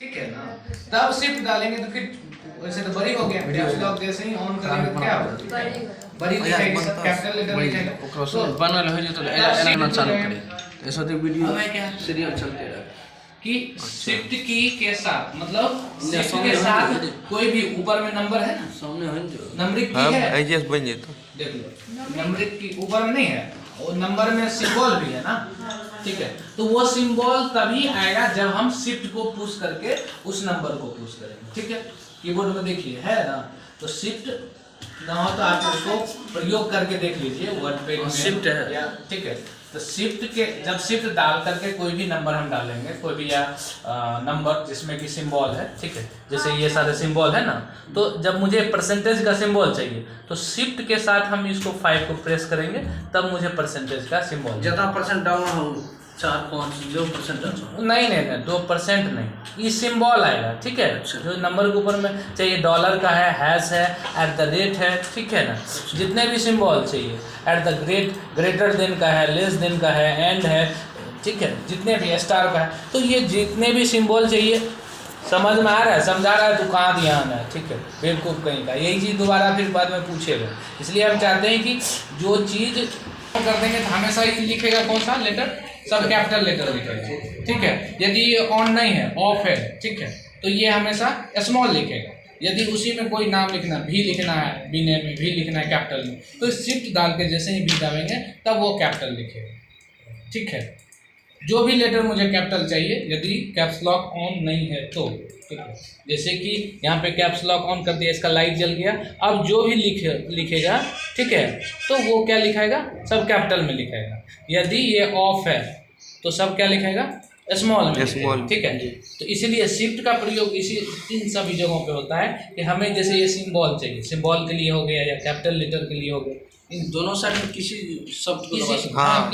ठीक है ना। तब शिफ्ट डालेंगे तो फिर वैसे तो बड़ी हो गया, कैप्स लॉक जैसे ही ऑन करेंगे तो क्या होगा, बड़ी दिखाएगी, सब कैपिटल लेटर दिखाएगा। तो बनल हो जतो एना चालू करे ऐसा तो वीडियो सीरियल चलते रहे कि शिफ्ट की के साथ मतलब शिफ्ट के साथ कोई भी ऊपर में नंबर है ना, सामने है जो नंबरिक की है, एजीएस बन जेतो, देख लो नंबरिक की ऊपर में नहीं है, वो नंबर में सिंबल भी है ना, ठीक है। तो वो सिंबल तभी आएगा जब हम शिफ्ट को पुश करके उस नंबर को पुश करेंगे, ठीक है। कीबोर्ड में देखिए है ना, तो शिफ्ट ना हो तो आप उसको प्रयोग करके देख लीजिए वर्ड पेज में शिफ्ट है या, ठीक है। तो शिफ्ट के जब शिफ्ट डाल करके कोई भी नंबर हम डालेंगे, कोई भी या नंबर जिसमें कि सिंबल है, ठीक है, जैसे ये सारे सिंबल है ना, तो जब मुझे परसेंटेज का सिंबल चाहिए तो शिफ्ट के साथ हम इसको 5 को प्रेस करेंगे, तब मुझे परसेंटेज का सिंबल, ज्यादा परसेंट डालना हो 4-5 2% डालना, नहीं 2% नहीं, ये सिंबल आएगा, ठीक है। जो नंबर के ऊपर में चाहिए, डॉलर का है, हैश है, @ है, ठीक है ना, जितने भी सिंबल चाहिए, ग्रेटर देन का है, लेस देन का है, एंड है, ठीक है, जितने भी स्टार का है, तो ये जितने भी सिंबल चाहिए, समझ में आ रहा है, समझा रहा है तो कहाँ ध्यान है, ठीक है, बेवकूफ़ कहीं का, यही चीज़ दोबारा फिर बाद में पूछेगा। इसलिए हम चाहते हैं कि जो चीज़ कर देंगे तो हमेशा ही लिखेगा कौन सा लेटर, सब कैपिटल लेटर लिखेगा, ठीक है। यदि ये ऑन नहीं है, ऑफ है, ठीक है, तो ये हमेशा स्मॉल लिखेगा। यदि उसी में कोई नाम लिखना, भी लिखना है, बी नेम में भी लिखना है कैपिटल में, तो शिफ्ट डाल के जैसे ही भी दबाएंगे तब वो कैपिटल लिखेगा, ठीक है। जो भी लेटर मुझे कैपिटल चाहिए, यदि कैप्स लॉक ऑन नहीं है तो, ठीक है। जैसे कि यहाँ पे कैप्स लॉक ऑन कर दिया, इसका लाइट जल गया, अब जो भी लिखेगा, ठीक है, तो वो क्या लिखाएगा, सब कैपिटल में लिखाएगा। यदि ये ऑफ है तो सब क्या लिखेगा, स्मॉल में, ठीक है। तो इसीलिए शिफ्ट का प्रयोग इन सभी जगहों पे होता है कि हमें जैसे ये सिंबल चाहिए, सिंबल के लिए हो गया या कैपिटल लेटर के लिए हो गया, इन दोनों साइड में किसी शब्द को दबा सकते हाँ,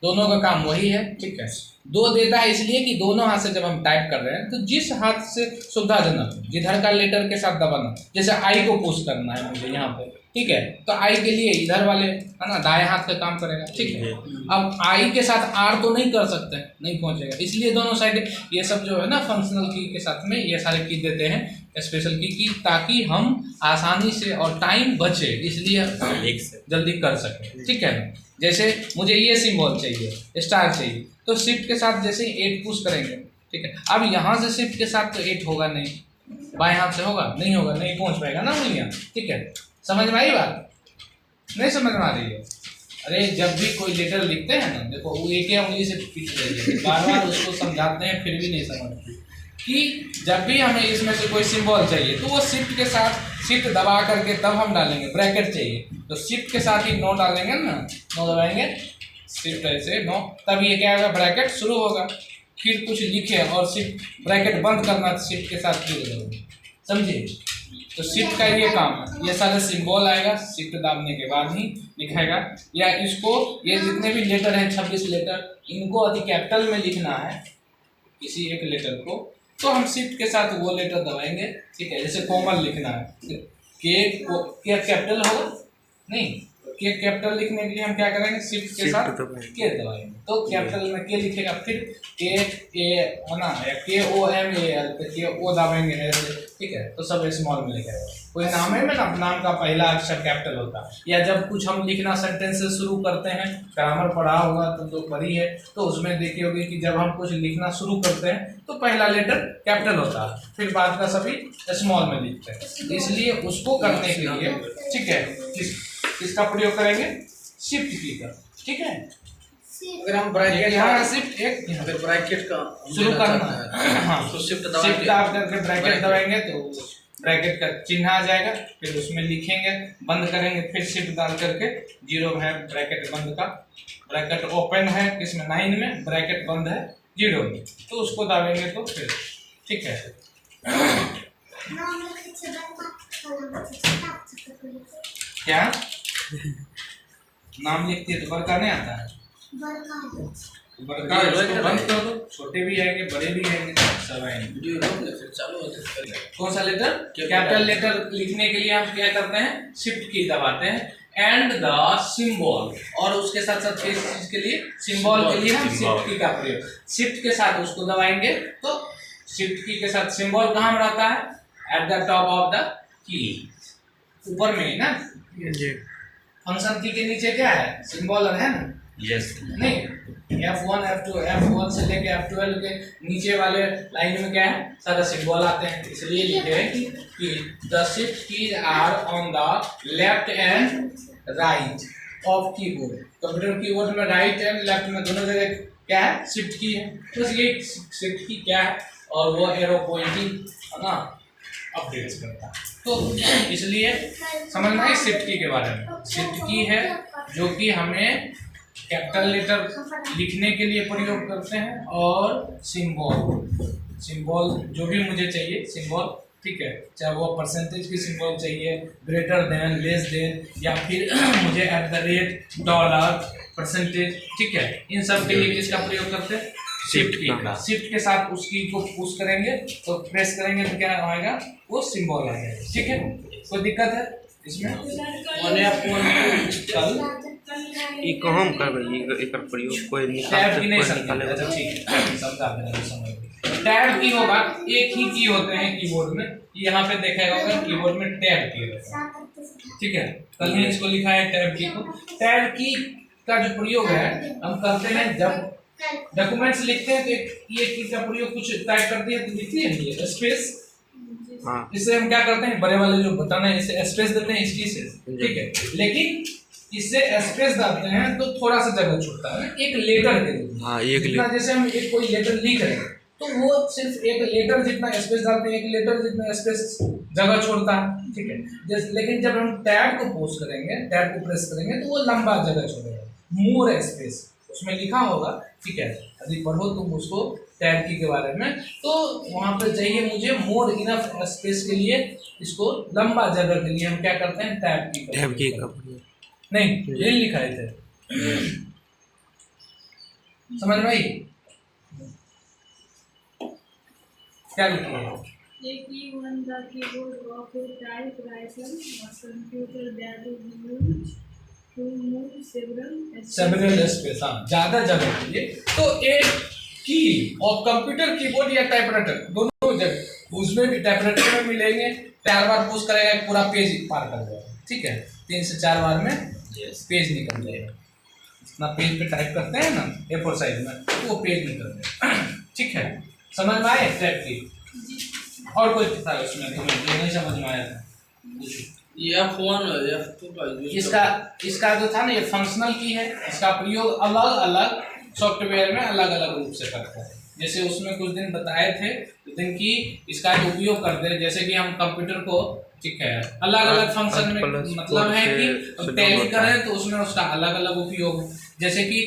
दोनों का काम वही है, ठीक है। 2 देता है इसलिए कि दोनों हाथ से जब हम टाइप कर रहे हैं तो जिस हाथ से सुविधाजनक, जिधर का लेटर के साथ दबाना, जैसे आई को पुश करना है मुझे यहाँ पे, ठीक है, तो आई के लिए इधर वाले है ना, दाएं हाथ का काम करेगा, ठीक है। अब आई के साथ आर तो नहीं कर सकते, नहीं पहुंचेगा, इसलिए दोनों साइड ये सब जो है ना फंक्शनल की के साथ में ये सारे की देते हैं, स्पेशल की ताकि हम आसानी से और टाइम बचे, इसलिए जल्दी कर सकें, ठीक है ना। जैसे मुझे ये सिंबल चाहिए, स्टार चाहिए, तो शिफ्ट के साथ जैसे ही 8 पुश करेंगे, ठीक है। अब यहाँ से शिफ्ट के साथ तो 8 होगा नहीं, बाएं हाथ से होगा, नहीं होगा, नहीं पहुँच पाएगा ना उंगलियाँ, ठीक है। समझ में आई बात, नहीं समझ में आ रही है? अरे जब भी कोई लेटर लिखते हैं ना, देखो वो एक ही उंगली से पीछ रही है, बार बार उसको समझाते हैं फिर भी नहीं समझते कि जब भी हमें इसमें से कोई सिंबल चाहिए तो वो शिफ्ट के साथ, शिफ्ट दबा करके तब हम डालेंगे, ब्रैकेट चाहिए तो शिफ्ट के साथ ही 9 डालेंगे ना, 9 दबाएंगे, शिफ्ट ऐसे 9, तब ये क्या होगा, ब्रैकेट शुरू होगा, फिर कुछ लिखे और शिफ्ट ब्रैकेट बंद करना, शिफ्ट के साथ फिर करोगे, समझिए। तो शिफ्ट का ये काम है, ये सारे सिंबल आएगा, शिफ्ट दाबने के बाद ही लिखाएगा, या इसको ये जितने भी लेटर हैं 26 लेटर, इनको यदि कैपिटल में लिखना है किसी एक लेटर को, तो हम शिफ्ट के साथ वो लेटर दबाएंगे, ठीक है। जैसे कोमल लिखना है, के कैपिटल होगा नहीं, के कैपिटल लिखने के लिए हम क्या करेंगे, शिफ्ट के साथ के दबाएंगे, तो कैपिटल में के लिखेगा, फिर के ए है ना, के ओ एम ए एल, के ओ दबाएंगे ऐसे, ठीक है, तो सब स्मॉल में लिखेगा। कोई नाम है ना, नाम का पहला अक्षर कैपिटल होता है, या जब कुछ हम लिखना सेंटेंसेस शुरू करते हैं, ग्रामर पढ़ा होगा तो जो पढ़ी है, तो उसमें देखे होगे कि जब हम कुछ लिखना शुरू करते हैं तो पहला लेटर कैपिटल होता है, फिर बाद का सभी स्मॉल में लिखते हैं। इसलिए उसको करने के लिए, ठीक है, किसका प्रयोग करेंगे, शिफ्ट की का, ठीक है। अगर हम ब्रैकेट यहाँ शिफ्ट एक, अगर ब्रैकेट का शुरू करना है, हाँ, तो शिफ्ट दाब करके ब्रैकेट दबाएंगे तो ब्रैकेट का चिन्ह आ जाएगा, फिर उसमें लिखेंगे, बंद करेंगे, फिर शिफ्ट डाल करके 0 है ब्रैकेट बंद का, ब्रैकेट ओपन है किसमें 9 में, ब्रैकेट बंद है 0 में, तो उसको दाबेंगे तो फिर ठीक है। क्या नाम लिखती है तो बड़का नहीं आता है, बड़का इसको बंद कर दो, छोटे भी आएंगे बड़े भी आएंगे, सब आएंगे। कौन सा लेटर, कैपिटल लेटर लिखने के लिए हम क्या करते हैं, शिफ्ट की दबाते हैं, एंड द सिंबल, और उसके साथ साथ किस चीज के लिए, सिंबल के लिए हम शिफ्ट की का प्रयोग, शिफ्ट के साथ उसको दबाएंगे तो शिफ्ट की के साथ सिंबल कहाँ में रहता है? At the top of the key, ऊपर में ही ना। जी फंक्शन की के नीचे क्या है? सिंबल है ना? यस नहीं, F1 F2 F1 से लेके F12 के नीचे वाले लाइन में क्या है? सारा सिंबल आते हैं। इसलिए लिखे हैं कि the shift keys are on the left and right of keyboard. Computer keyboard में राइट एंड लेफ्ट में दोनों जगह क्या है? शिफ्ट की है। तो ये शिफ्ट की क्या है? और वो एरो पॉइंटिंग है ना, अपडेट करता है। तो इसलिए समझना है शिफ्ट की के बारे में। शिफ्ट की है जो कि हमें कैपिटल लेटर लिखने के लिए प्रयोग करते हैं, और सिंबल जो भी मुझे चाहिए सिंबल, ठीक है, चाहे वो परसेंटेज की सिंबल चाहिए, ग्रेटर देन, लेस देन, या फिर मुझे at the rate, dollar, percentage, ठीक है, इन सब के लिए किसका प्रयोग करते हैं? शिफ्ट की का। शिफ्ट के साथ उस की को पुश करेंगे तो प्रेस करेंगे तो क्या आएगा? वो सिंबल आ जाएगा। ठीक है, कोई दिक्कत है इसमें? ये कहम करबै एकर प्रयोग कोई टैब की नहीं समझ। अच्छा ठीक है, समझा देना, समझ। टैब की होगा, एक ही की होते हैं कीबोर्ड में। यहाँ पे देखा होगा कीबोर्ड में टैब की होता है, ठीक है। कल ही इसको लिखा है टैब की को। टैब की का जो प्रयोग है हम करते हैं जब डॉक्यूमेंट्स लिखते हैं, तो ये की का प्रयोग कुछ टाइप करते हैं तो लिखती है स्पेस। हाँ, इससे हम क्या करते हैं, बड़े वाले जो बटन है इसे स्पेस देते हैं इसकी से, ठीक है। लेकिन इससे स्पेस डालते हैं तो थोड़ा सा जगह छूटता है एक लेटर के लिए। हाँ, एक जितना जैसे हम एक कोई लेटर लिख रहे हैं तो वो सिर्फ एक लेटर जितना स्पेस डालते हैं, एक लेटर जितना स्पेस जगह छोड़ता है, ठीक है। लेकिन जब हम टैब को पोस्ट करेंगे, टैब को प्रेस करेंगे तो वो लंबा जगह छोड़ेगा, मोर स्पेस उसमें लिखा होगा, ठीक है। यदि पढ़ो तुम उसको टैब की के बारे में, तो वहाँ पे चाहिए मुझे मोर इनफ स्पेस के लिए, इसको लंबा जगह के लिए हम क्या करते हैं? टैब की का नहीं, ये लिखा है थे, समझ में आई? क्या लिखा है? A key on the keyboard of a typewriter or computer that is used to move several space। हाँ, ज्यादा जगह के लिए। तो एक की और कंप्यूटर कीबोर्ड या टाइपराइटर दोनों जगह, उसमें भी टाइपराइटर में मिलेंगे, 4 बार पुश करेगा पूरा पेज पार कर जाएगा, ठीक है। 3 से 4 बार में पेज निकल जाएगा। इतना पेज पे टाइप करते हैं ना A4 साइज में, तो वो पेज निकल जाएगा, ठीक है। समझ में आए टैब की? और कोई था उसमें तुम्हें जो नहीं समझ में आया था? F1 F2 का इसका जो था ना, ये फंक्शनल की है, इसका प्रयोग अलग अलग सॉफ्टवेयर में अलग अलग रूप से करता है। जैसे उसमें कुछ दिन बताए थे कि इसका उपयोग करते हैं, जैसे कि हम कंप्यूटर को, ठीक है, अलग अलग फंक्शन में, मतलब है कि टैली करें तो उसमें उसका अलग अलग उपयोग है। जैसे कि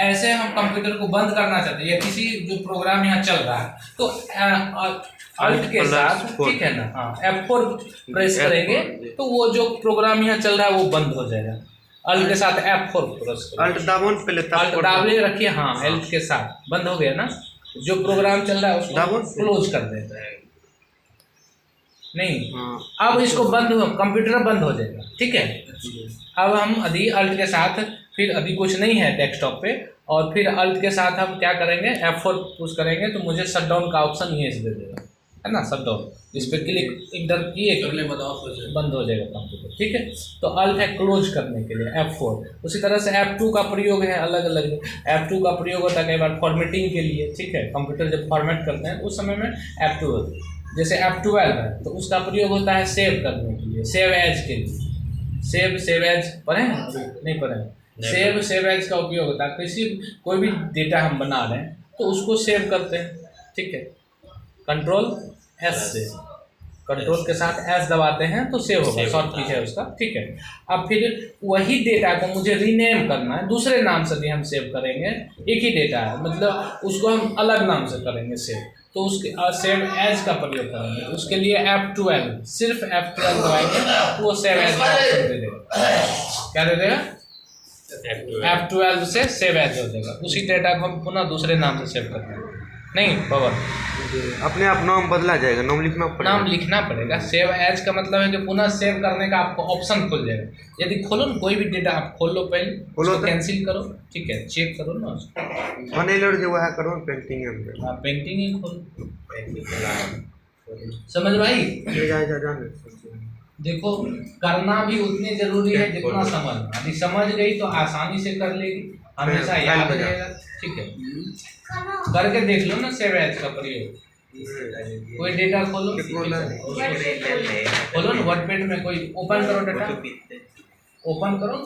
ऐसे हम कंप्यूटर को बंद करना चाहते हैं या किसी जो प्रोग्राम यहाँ चल रहा है तो अल्ट के साथ, ठीक है ना, हाँ, F4 प्रेस करेंगे तो वो जो प्रोग्राम यहाँ चल रहा है वो बंद हो जाएगा। अल्ट के साथ F4 प्रेस करेंगे, अल्ट दाबो पहले, अल्ट दाबले रखिए, हाँ, अल्ट के साथ बंद हो गया ना, जो प्रोग्राम चल रहा है उसको क्लोज कर देता है। नहीं, अब इसको बंद हो, कंप्यूटर बंद हो जाएगा, ठीक है। अब हम यदि अल्ट के साथ, फिर अभी कुछ नहीं है डेस्कटॉप पे, और फिर अल्ट के साथ हम क्या करेंगे, F4 पुश करेंगे तो मुझे शटडाउन का ऑप्शन ये दे देगा, है ना, शटडाउन। इस पर क्लिक इंटर किए बंद हो जाएगा कंप्यूटर, ठीक है। तो अल्ट है क्लोज करने के लिए F4। उसी तरह से F2 का प्रयोग है अलग अलग। F2 का प्रयोग होता है कई बार फॉर्मेटिंग के लिए, ठीक है। कंप्यूटर जब फॉर्मेट करते हैं उस समय में F2 होता है। जैसे F12 है तो उसका प्रयोग होता है सेव करने के लिए, सेव एज के लिए। सेव एज पढ़े हैं? नहीं पढ़े हैं। सेव एज का उपयोग होता है, कोई भी डेटा हम बना रहे हैं तो उसको सेव करते हैं, ठीक है। कंट्रोल एस से, कंट्रोल के साथ एस दबाते हैं तो सेव होगा, शॉर्ट की है उसका, ठीक है। अब फिर वही डेटा को मुझे रीनेम करना है, दूसरे नाम से भी हम सेव करेंगे। एक ही डेटा है, मतलब उसको हम अलग नाम से करेंगे सेव, तो उसके सेव एज का प्रयोग करेंगे। उसके लिए F12, सिर्फ F12 दबाएंगे वो सेव एज का ऑप्शन दे देगा। क्या दे देगा? F12 से सेव एज हो जाएगा। उसी डेटा को हम पुनः दूसरे नाम से सेव करते हैं। नहीं पावर अपने आप नाम बदला जाएगा, नाम लिखना पड़ेगा। नाम लिखना पड़ेगा। सेव एज का मतलब है कि पुनः सेव करने का आपको ऑप्शन खुल जाएगा। यदि खोलो ना कोई भी डेटा आप खोल लो, पहले खोलो उसको तो कैंसिल करो, ठीक है, चेक करो ना उसको। बनेलर जो है करो पेंटिंग है हाँ पेंटिंग ही खोलो, समझ भाई। देखो करना भी उतनी जरूरी है जितना समझना। यदि समझ गई तो आसानी से कर लेगी, हमेशा याद रहेगा, ठीक है। करके देख लो ना सेव एज का प्रयोग। कोई डेटा खोलो, खोलो ना वर्डपैड में, कोई ओपन करो डेटा, ओपन करो।